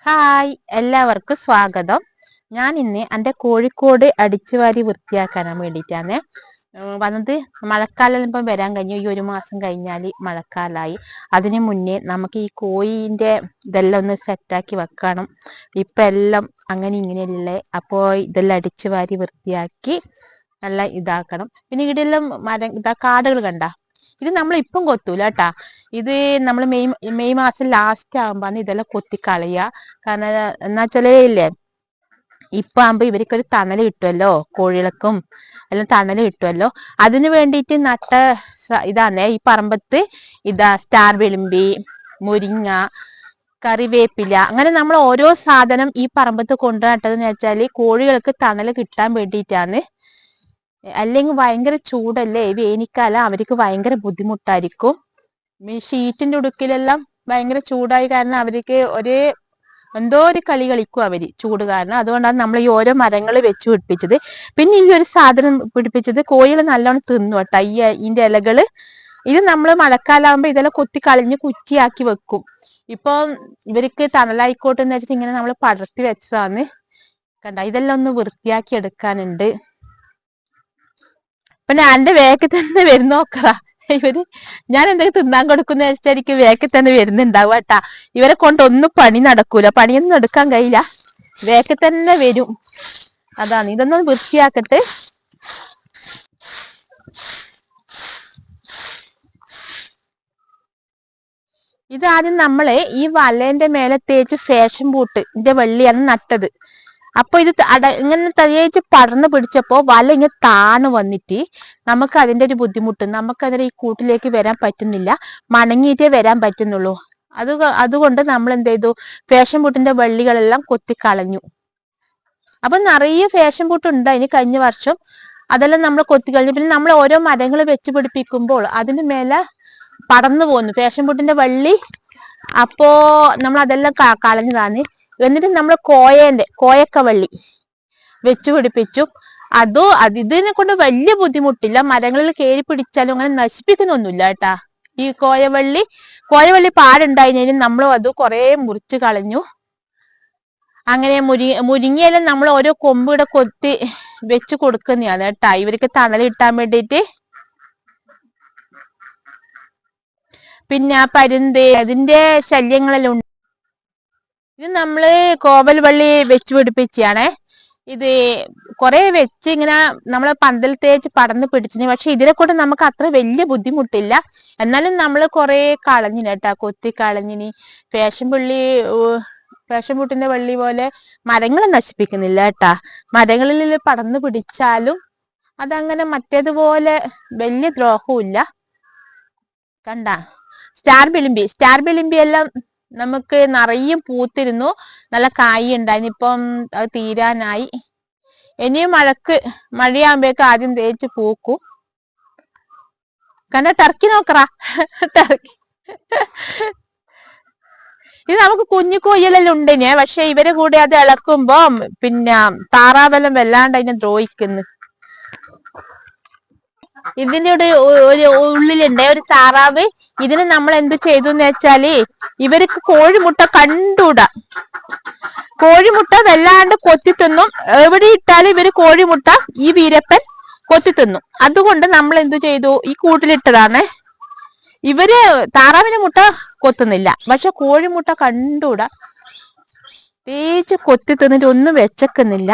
Hi, എല്ലാവർക്കും സ്വാഗതം. ഞാൻ ഇന്ന് എൻ്റെ കോഴിക്കോട് അടിച്ചുവാരി വൃത്തിയാക്കാൻ വേണ്ടിയിട്ടാണ് വന്നത്. മഴക്കാലം ഇപ്പം വരാൻ കഴിഞ്ഞു. ഈ ഒരു മാസം കഴിഞ്ഞാൽ മഴക്കാലമായി. അതിനു മുന്നേ നമുക്ക് ഈ കോഴിൻ്റെ ഇതെല്ലാം ഒന്ന് സെറ്റാക്കി വെക്കണം. ഇപ്പം എല്ലാം അങ്ങനെ ഇങ്ങനെയല്ലേ. അപ്പോൾ ഇതെല്ലാം അടിച്ചുവാരി വൃത്തിയാക്കി നല്ല ഇതാക്കണം. പിന്നെ ഇവിടെയെല്ലാം കാടുകൾ കണ്ട, ഇത് നമ്മൾ ഇപ്പം കൊത്തൂല കേട്ടാ. ഇത് നമ്മൾ മെയ് മാസം ലാസ്റ്റ് ആകുമ്പോൾ ഇതെല്ലാം കൊത്തി കളയുക. കാരണം എന്നാ വെച്ചാലേ ഇല്ലേ, ഇപ്പൊ ആകുമ്പോ ഇവർക്കൊരു തണല് കിട്ടുമല്ലോ, കോഴികൾക്കും എല്ലാം തണല് കിട്ടുമല്ലോ. അതിനു വേണ്ടിയിട്ട് നട്ട ഇതാന്നേ ഈ പറമ്പത്ത്. സ്റ്റാർ വെളുമ്പി, മുരിങ്ങ, കറിവേപ്പില, അങ്ങനെ നമ്മൾ ഓരോ സാധനം ഈ പറമ്പത്ത് കൊണ്ടു നട്ടതെന്ന് വെച്ചാല് കോഴികൾക്ക് തണല് കിട്ടാൻ വേണ്ടിയിട്ടാണ്. അല്ലെങ്കിൽ ഭയങ്കര ചൂടല്ലേ, വേനൽക്കാലം അവർക്ക് ഭയങ്കര ബുദ്ധിമുട്ടായിരിക്കും. ഈ ഷീറ്റിന്റെ ഉടുക്കിലെല്ലാം ഭയങ്കര ചൂടായി കാരണം അവർക്ക് എന്തോ ഒരു കളി കളിക്കും അവര് ചൂട് കാരണം. അതുകൊണ്ടാണ് നമ്മൾ ഈ ഓരോ മരങ്ങൾ വെച്ച് പിടിപ്പിച്ചത്. പിന്നെ ഈ ഒരു സാധനം പിടിപ്പിച്ചത് കോഴികൾ നല്ലോണം തിന്നു കേട്ടോ, ഇതിന്റെ ഇലകള്. ഇത് നമ്മൾ മഴക്കാലാകുമ്പോ ഇതെല്ലാം കൊത്തി കളഞ്ഞ് കുറ്റിയാക്കി വെക്കും. ഇപ്പം ഇവർക്ക് തണലായിക്കോട്ടെ എന്ന് വെച്ചിട്ട് ഇങ്ങനെ നമ്മൾ പടർത്തി വെച്ചതാണ്. കണ്ട, ഇതെല്ലാം ഒന്ന് വൃത്തിയാക്കി എടുക്കാനുണ്ട്. പിന്നെ എന്റെ വേക്കിൽ തന്നെ വരുന്ന നോക്കറാ ഇവര്. ഞാൻ എന്തൊക്കെ തിന്നാൻ കൊടുക്കുന്ന വെച്ചാൽ എനിക്ക് വേക്കിൽ തന്നെ വരുന്നുണ്ടാവും കേട്ടാ. ഇവരെ കൊണ്ട് ഒന്നും പണി നടക്കൂല, പണിയൊന്നും എടുക്കാൻ കഴിയില്ല, വേക്കിൽ തന്നെ വരും. അതാണ്. ഇതൊന്നും വൃത്തിയാക്കട്ടെ. ഇതാദ്യം നമ്മള് ഈ വലേന്റെ മേലെ തേച്ച് ഫാഷൻ ബൂട്ടിന്റെ വെള്ളിയാണ് നട്ടത്. അപ്പൊ ഇത് ഇങ്ങനെ തയ്യേച്ച് പടർന്നു പിടിച്ചപ്പോ വല ഇങ്ങനെ താണു വന്നിട്ട് നമുക്ക് അതിന്റെ ഒരു ബുദ്ധിമുട്ട്. നമുക്കതിന് ഈ കൂട്ടിലേക്ക് വരാൻ പറ്റുന്നില്ല, മണങ്ങിയിട്ടേ വരാൻ പറ്റുന്നുള്ളൂ. അതുകൊണ്ട് നമ്മൾ എന്ത് ചെയ്തു, ഫാഷൻ ബൂട്ടിന്റെ വള്ളികളെല്ലാം കൊത്തിക്കളഞ്ഞു. അപ്പൊ നിറയെ ഫാഷൻ ബൂട്ട് ഉണ്ടായിന് കഴിഞ്ഞ വർഷം. അതെല്ലാം നമ്മൾ കൊത്തിക്കളഞ്ഞു. പിന്നെ നമ്മൾ ഓരോ മരങ്ങൾ വെച്ച് പിടിപ്പിക്കുമ്പോൾ അതിന് മേലെ പടർന്നു പോന്നു ഫാഷൻ ബൂട്ടിന്റെ വള്ളി. അപ്പോ നമ്മൾ അതെല്ലാം കളഞ്ഞതാണ്. എന്നിട്ട് നമ്മൾ കോയക്ക വള്ളി വെച്ചു പിടിപ്പിച്ചു. ഇതിനെ കൊണ്ട് വലിയ ബുദ്ധിമുട്ടില്ല. മരങ്ങളിൽ കയറി പിടിച്ചാലും അങ്ങനെ നശിപ്പിക്കുന്നൊന്നുമില്ല കേട്ടാ. ഈ കോയവള്ളി പാടുണ്ടായിരുന്നതിനും നമ്മൾ അത് കുറെ മുറിച്ച് കളഞ്ഞു. അങ്ങനെ മുരിങ്ങയെല്ലാം നമ്മൾ ഓരോ കൊമ്പിടെ കൊത്തി വെച്ച് കൊടുക്കുന്നതാണ് കേട്ടാ, ഇവർക്ക് തണൽ കിട്ടാൻ വേണ്ടിയിട്ട്. പിന്നെ പരുന്ത് അതിന്റെ ശല്യങ്ങളെല്ലാം ഉണ്ട്. ഇത് നമ്മള് കോവൽ വള്ളി വെച്ച് പിടിപ്പിച്ചാണേ. ഇത് കുറെ വെച്ച് ഇങ്ങനെ നമ്മളെ പന്തൽ തേച്ച് പടർന്ന് പിടിച്ചിന്. പക്ഷെ ഇതിനെ കൊണ്ട് നമുക്ക് അത്ര വലിയ ബുദ്ധിമുട്ടില്ല. എന്നാലും നമ്മൾ കുറെ കളഞ്ഞിന് കേട്ടാ, കൊത്തി കളഞ്ഞിന്. ഫാഷൻ ബൂട്ടിന്റെ വള്ളി പോലെ മരങ്ങൾ നശിപ്പിക്കുന്നില്ല കേട്ടാ. മരങ്ങളിൽ പടർന്നു പിടിച്ചാലും അതങ്ങനെ മറ്റേതുപോലെ വലിയ ദ്രോഹവും ഇല്ല. കണ്ട, സ്റ്റാർ ബിളിമ്പി എല്ലാം നമുക്ക് നിറയും പൂത്തിരുന്നു, നല്ല കായ് ഉണ്ടായിരുന്നു. ഇപ്പം അത് തീരാനായി. ഇനിയും മഴയാകുമ്പോഴേക്കും ആദ്യം തേച്ച് പൂക്കും. കണ്ട, ടർക്കി നോക്കറാ, ടർക്കി. ഇത് നമുക്ക് കുഞ്ഞു കോഴികളെല്ലാം ഉണ്ടിനെ. പക്ഷെ ഇവരെ കൂടെ അത് ഇളക്കുമ്പോ പിന്നെ താറാവെല്ലാം വല്ലാണ്ട് അതിനെ ദ്രോഹിക്കുന്നു. ഇതിന്റെ ഒരു ഉള്ളിലുണ്ട് ഒരു താറാവ്. ഇതിന് നമ്മൾ എന്ത് ചെയ്തു എന്ന് വെച്ചാല്, ഇവർക്ക് കോഴിമുട്ട കണ്ടൂടാ. കോഴിമുട്ട വല്ലാണ്ട് കൊത്തി തിന്നും. എവിടെ ഇട്ടാലും ഇവര് കോഴിമുട്ട ഈ വീരപ്പൻ കൊത്തി തിന്നും. അതുകൊണ്ട് നമ്മൾ എന്തു ചെയ്തു, ഈ കൂട്ടിലിട്ടതാണ്. ഇവര് താറാവിന് മുട്ട കൊത്തുന്നില്ല, പക്ഷെ കോഴിമുട്ട കണ്ടൂടാ. തേച്ച് കൊത്തി തിന്നിട്ട് ഒന്നും വെച്ചക്കുന്നില്ല.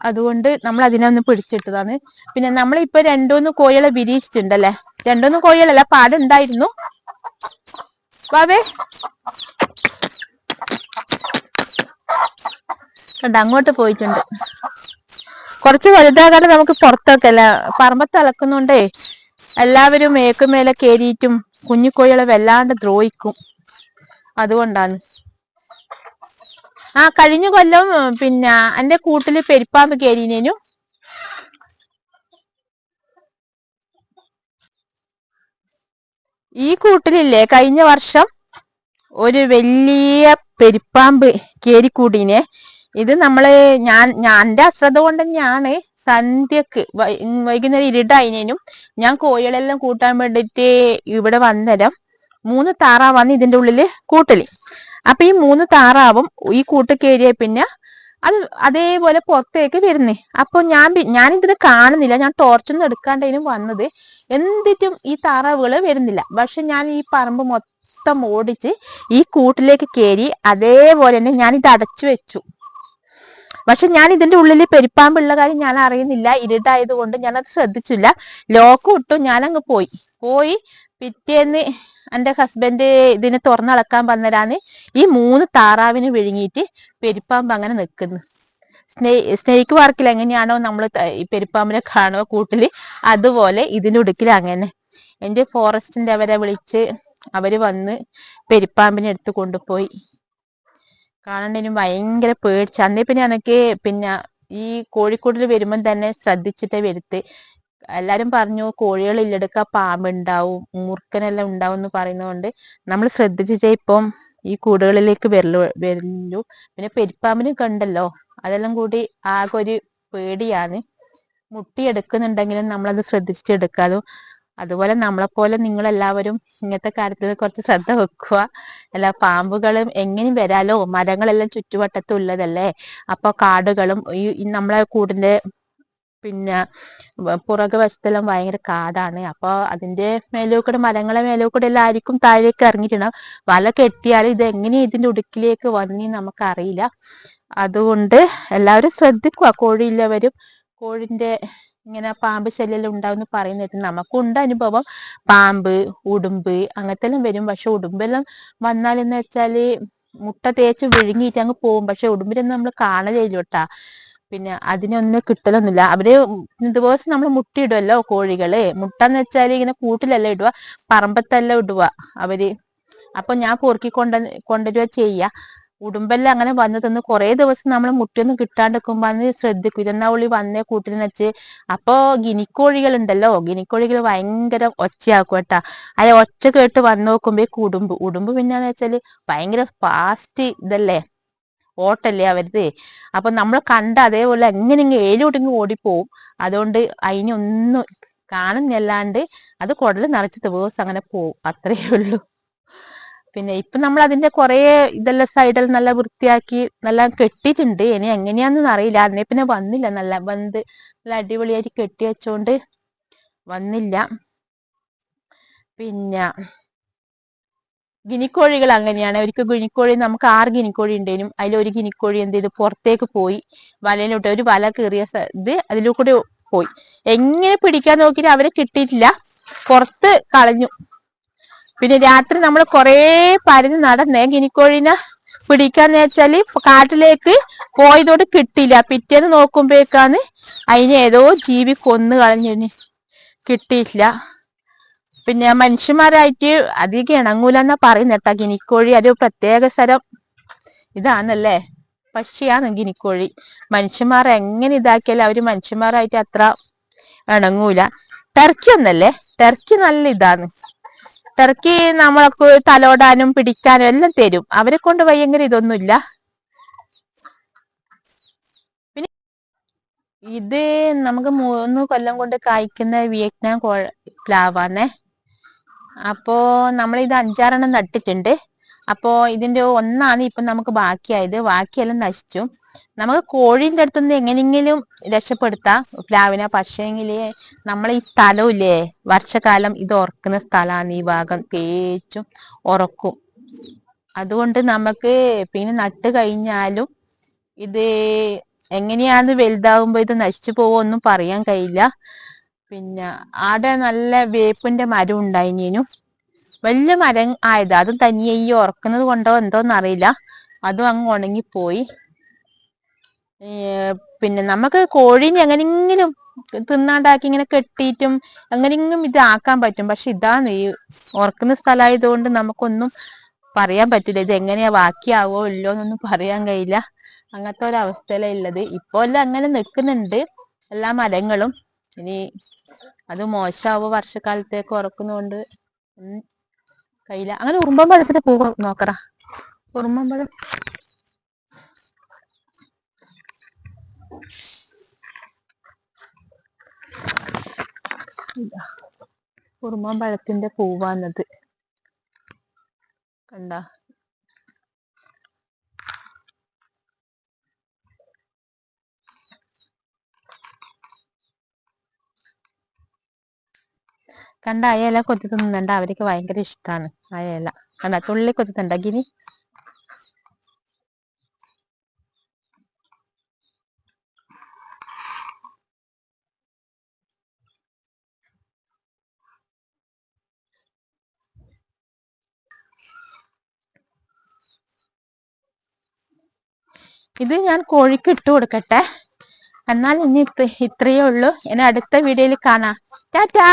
അതുകൊണ്ട് നമ്മൾ അതിനെ ഒന്ന് പിടിച്ചിട്ടതാണ്. പിന്നെ നമ്മളിപ്പൊ രണ്ടൂന്ന് കോഴികളെ വിരിയിച്ചിട്ടുണ്ടല്ലേ. രണ്ടൂന്ന് കോഴികളല്ല, പാടുണ്ടായിരുന്നു. വാവേ കണ്ട, അങ്ങോട്ട് പോയിട്ടുണ്ട്. കുറച്ച് വലുതാകാതെ നമുക്ക് പുറത്തൊക്കെ അല്ല, പറമ്പത്ത് അളക്കുന്നുണ്ടേ എല്ലാവരും മേക്കുമേലെ കയറിയിട്ടും കുഞ്ഞു കോഴികളെ വല്ലാണ്ട് ദ്രോഹിക്കും. അതുകൊണ്ടാണ്. കഴിഞ്ഞ കൊല്ലം പിന്നെ എന്റെ കൂട്ടില് പെരുപ്പാമ്പ് കയറിനു. ഈ കൂട്ടിലില്ലേ കഴിഞ്ഞ വർഷം ഒരു വലിയ പെരുപ്പാമ്പ് കയറിക്കൂടീനെ. ഇത് ഞാൻ എന്റെ അശ്രദ്ധ കൊണ്ട് തന്നെയാണ്. സന്ധ്യക്ക് വൈകുന്നേരം ഇരുട്ടായിനും ഞാൻ കോഴികളെല്ലാം കൂട്ടാൻ വേണ്ടിട്ട് ഇവിടെ വന്നേരം 3 താറാവാണ് ഇതിന്റെ ഉള്ളില് കൂട്ടല്. അപ്പൊ ഈ 3 താറാവും ഈ കൂട്ട് കയറിയ പിന്നെ അത് അതേപോലെ പുറത്തേക്ക് വരുന്നേ. അപ്പൊ ഞാനിതിന് കാണുന്നില്ല, ഞാൻ ടോർച്ചൊന്നും എടുക്കാണ്ടേനും വന്നത്. എന്നിട്ടും ഈ താറാവുകള് വരുന്നില്ല. പക്ഷെ ഞാൻ ഈ പറമ്പ് മൊത്തം ഓടിച്ച് ഈ കൂട്ടിലേക്ക് കയറി അതേപോലെ തന്നെ ഞാൻ ഇത് അടച്ചു വെച്ചു. പക്ഷെ ഞാൻ ഇതിന്റെ ഉള്ളിൽ പെരുപ്പാമ്പുള്ള കാര്യം ഞാൻ അറിയുന്നില്ല, ഇരുട്ടായത് കൊണ്ട് ഞാനത് ശ്രദ്ധിച്ചില്ല. ലോക്ക് ഇട്ടു, ഞാനങ്ങ് പോയി. പിറ്റേന്ന് എന്റെ ഹസ്ബൻഡ് ഇതിനെ തുറന്നളക്കാൻ വന്നരാന്ന് ഈ 3 താറാവിന് വിഴുങ്ങിയിട്ട് പെരുപ്പാമ്പ് അങ്ങനെ നിൽക്കുന്നു. സ്നേക്ക് പാർക്കിൽ എങ്ങനെയാണോ നമ്മൾ പെരുപ്പാമ്പിനെ കാണുക കൂട്ടില്, അതുപോലെ ഇതിന്റെ ഉടുക്കിൽ അങ്ങനെ. എന്റെ ഫോറസ്റ്റിന്റെ അവരെ വിളിച്ച് അവര് വന്ന് പെരുപ്പാമ്പിനെ എടുത്ത് കൊണ്ടുപോയി. കാണണ്ടേനും ഭയങ്കര പേടിച്ച്. അന്നേ പിന്നെ എനിക്ക് പിന്നെ ഈ കോഴിക്കോട്ടിൽ വരുമ്പം തന്നെ ശ്രദ്ധിച്ചിട്ടേ വരുത്ത്. എല്ലാരും പറഞ്ഞു കോഴികൾ ഇല്ലെടുക്ക പാമ്പുണ്ടാവും, മൂർഖനെല്ലാം ഉണ്ടാവും എന്ന് പറയുന്നതുകൊണ്ട് നമ്മൾ ശ്രദ്ധിച്ചിട്ടേ ഇപ്പം ഈ കൂടുകളിലേക്ക് വരലു. പിന്നെ പെരുപ്പാമ്പിനെ കണ്ടല്ലോ, അതെല്ലാം കൂടി ആകെ ഒരു പേടിയാണ്. മുട്ടിയെടുക്കുന്നുണ്ടെങ്കിലും നമ്മളത് ശ്രദ്ധിച്ചിട്ട് എടുക്കാതെ. അതുപോലെ നമ്മളെപ്പോലെ നിങ്ങളെല്ലാവരും ഇങ്ങനത്തെ കാര്യത്തിൽ കുറച്ച് ശ്രദ്ധ വെക്കുക. എല്ലാ പാമ്പുകളും എങ്ങനെയും വരാലോ, മരങ്ങളെല്ലാം ചുറ്റുവട്ടത്തുള്ളതല്ലേ. അപ്പൊ കാടുകളും ഈ നമ്മളെ കൂടിന്റെ പിന്നെ പുറകു വശത്തെല്ലാം ഭയങ്കര കാടാണ്. അപ്പൊ അതിന്റെ മേലോക്കൂടെ, മരങ്ങളെ മേലോക്കൂടെ എല്ലാം ആയിരിക്കും താഴേക്ക് ഇറങ്ങിയിട്ടുണ്ടാവും. വല കെട്ടിയാലും ഇത് എങ്ങനെയാ ഇതിന്റെ ഉടുക്കിലേക്ക് വന്നി നമുക്കറിയില്ല. അതുകൊണ്ട് എല്ലാവരും ശ്രദ്ധിക്കുക. കോഴിയുള്ളവരും കോഴിന്റെ ഇങ്ങനെ പാമ്പ് ശല്യം ഉണ്ടാവും പറയുന്നിട്ട് നമുക്കുണ്ട് അനുഭവം. പാമ്പ്, ഉടുമ്പ് അങ്ങനത്തെ എല്ലാം വരും. പക്ഷെ ഉടുമ്പെല്ലാം വന്നാലെന്ന് വെച്ചാല് മുട്ട തേച്ച് വിഴുങ്ങിയിട്ട് അങ്ങ് പോകും. പക്ഷെ ഉടുമ്പിനൊന്നും നമ്മൾ കാണലില്ല കേട്ടാ. പിന്നെ അതിനൊന്നും കിട്ടലൊന്നുമില്ല. അവര് ദിവസം നമ്മൾ മുട്ടയിടുമല്ലോ കോഴികള്. മുട്ടന്ന് വെച്ചാല് ഇങ്ങനെ കൂട്ടിലല്ല ഇടുക, പറമ്പത്തെല്ലാം ഇടുക അവര്. അപ്പൊ ഞാൻ പൊറുക്കി കൊണ്ടുവരിക ചെയ്യുക. ഉടുമ്പെല്ലാം അങ്ങനെ വന്നു തന്ന് കുറെ ദിവസം നമ്മൾ മുട്ടയൊന്നും കിട്ടാണ്ടിരിക്കുമ്പോ അന്ന് ശ്രദ്ധിക്കും, ഇതെന്നാ ഉള്ളി വന്നേ കൂട്ടിന്ന് വെച്ച്. അപ്പൊ ഗിനിക്കോഴികൾ ഉണ്ടല്ലോ, ഗിനിക്കോഴികൾ ഭയങ്കര ഒച്ചയാക്കും കേട്ടാ. ആ ഒച്ച കേട്ട് വന്ന് നോക്കുമ്പോ ഉടുമ്പ് പിന്നെന്ന് വെച്ചാല് ഭയങ്കര ഫാസ്റ്റ് ഇതല്ലേ, ഓട്ടല്ലേ അവരുത്. അപ്പൊ നമ്മൾ കണ്ട അതേപോലെ എങ്ങനെ ഏലോട്ടിങ്ങ് ഓടിപ്പോവും. അതുകൊണ്ട് അതിനൊന്നും കാണുന്നല്ലാണ്ട് അത് കുടല് നിറച്ച് ദിവസം അങ്ങനെ പോവും, അത്രയേ ഉള്ളൂ. പിന്നെ ഇപ്പൊ നമ്മൾ അതിന്റെ കുറെ ഇതെല്ലാം സൈഡിൽ നല്ല വൃത്തിയാക്കി നല്ല കെട്ടിയിട്ടുണ്ട്. ഇനി എങ്ങനെയാണെന്ന് അറിയില്ല. അന്നേ പിന്നെ വന്നില്ല, നല്ല അടിപൊളിയായിട്ട് കെട്ടി വെച്ചോണ്ട് വന്നില്ല. പിന്നെ ഗിനിക്കോഴികൾ അങ്ങനെയാണ്. ഒരിക്കൽ ഗിനിക്കോഴി, നമുക്ക് 6 ഗിനിക്കോഴി ഉണ്ടേനും അതിലൊരു ഗിനിക്കോഴി എന്ത് ചെയ്തു, പുറത്തേക്ക് പോയി. വലയിലോട്ട് ഒരു വല കീറിയ ഇത് അതിലൂടെ പോയി. എങ്ങനെ പിടിക്കാൻ നോക്കിയിട്ട് അവരെ കിട്ടിയിട്ടില്ല, പുറത്ത് കളഞ്ഞു. പിന്നെ രാത്രി നമ്മൾ കൊറേ പരന്ന് നടന്നേ ഗിനിക്കോഴിനെ പിടിക്കാന്ന് വെച്ചാല് കാട്ടിലേക്ക് പോയതോട് കിട്ടിയില്ല. പിറ്റേന്ന് നോക്കുമ്പോഴേക്കാന്ന് അതിനെ ഏതോ ജീവി കൊന്നു കളഞ്ഞു, കിട്ടിയിട്ടില്ല. പിന്നെ മനുഷ്യന്മാരായിട്ട് അധികം ഇണങ്ങൂലെന്നാ പറയുന്ന കേട്ടാ ഗിനിക്കോഴി. അത് പ്രത്യേക സ്ഥലം ഇതാന്നല്ലേ, പക്ഷിയാണ് ഗിനിക്കോഴി. മനുഷ്യന്മാർ എങ്ങനെ ഇതാക്കിയാലും അവര് മനുഷ്യന്മാരായിട്ട് അത്ര ഇണങ്ങൂല. ടർക്കി ഒന്നല്ലേ, ടർക്കി നല്ല ഇതാണ്. ടർക്കി നമ്മൾക്ക് തലോടാനും പിടിക്കാനും എല്ലാം തരും. അവരെ കൊണ്ട് ഭയങ്കര ഇതൊന്നുമില്ല. പിന്നെ ഇത് നമുക്ക് 3 കൊല്ലം കൊണ്ട് കായ്ക്കുന്ന വിയറ്റ്നാം പ്ലാവാന്നേ. അപ്പോ നമ്മളിത് 5-6 നട്ടിട്ടുണ്ട്. അപ്പോ ഇതിന്റെ ഒന്നാണ് ഇപ്പൊ നമുക്ക് ബാക്കിയായത്, ബാക്കിയെല്ലാം നശിച്ചു. നമുക്ക് കോഴീന്റെ അടുത്തുനിന്ന് എങ്ങനെയെങ്കിലും രക്ഷപ്പെടുത്താം പ്ലാവിനെ. പക്ഷേങ്കില് നമ്മളെ ഈ സ്ഥലമില്ലേ, വർഷകാലം ഇത് ഉറക്കുന്ന സ്ഥലമാണ്. ഈ ഭാഗം തേച്ചും ഉറക്കും. അതുകൊണ്ട് നമുക്ക് പിന്നെ നട്ട് കഴിഞ്ഞാലും ഇത് എങ്ങനെയാന്ന് വലുതാവുമ്പോ ഇത് നശിച്ചു പോവൊന്നും പറയാൻ കഴിയില്ല. പിന്നെ ആടെ നല്ല വേപ്പിന്റെ മരം ഉണ്ടായിനേനും, വലിയ മരം ആയത്. അതും തനിയെ ഈ ഉറക്കുന്നത് കൊണ്ടോ എന്തോന്നറിയില്ല, അതും അങ്ങ് ഉണങ്ങിപ്പോയി. പിന്നെ നമുക്ക് കോഴീനെ എങ്ങനെങ്കിലും തിന്നാണ്ടാക്കി ഇങ്ങനെ കെട്ടിയിട്ടും എങ്ങനെങ്കിലും ഇത് ആക്കാൻ പറ്റും. പക്ഷെ ഇതാണ് ഈ ഉറക്കുന്ന സ്ഥലമായതുകൊണ്ട് നമുക്കൊന്നും പറയാൻ പറ്റില്ല. ഇത് എങ്ങനെയാ ബാക്കിയാവോ ഇല്ലോ എന്നൊന്നും പറയാൻ കഴിയില്ല. അങ്ങനത്തെ ഒരവസ്ഥയിലാ ഉള്ളത്. ഇപ്പൊ എല്ലാം അങ്ങനെ നിൽക്കുന്നുണ്ട് എല്ലാ മരങ്ങളും. ഇനി അത് മോശമാവോ വർഷക്കാലത്തേക്ക് ഉറക്കുന്നോണ്ട് കഴിയില്ല. അങ്ങനെ ഉറുമ്പമ്പഴത്തിന്റെ പൂവ് നോക്കറ, ഉറുമ്പമ്പഴം ഉറുമ്പമ്പഴത്തിന്റെ പൂവാന്നത് കണ്ട. കണ്ട ആ ഇല കൊത്തി തിന്നുന്നുണ്ട്. അവർക്ക് ഭയങ്കര ഇഷ്ടമാണ് ആ ഇല. കണ്ട തുള്ളി കൊത്തി തിണ്ട ഗിനി. ഇത് ഞാൻ കോഴിക്ക് ഇട്ട് കൊടുക്കട്ടെ. എന്നാൽ ഇനി ഇത്രയേ ഉള്ളൂ. ഇനി അടുത്ത വീഡിയോയിൽ കാണാം. ടാറ്റാ.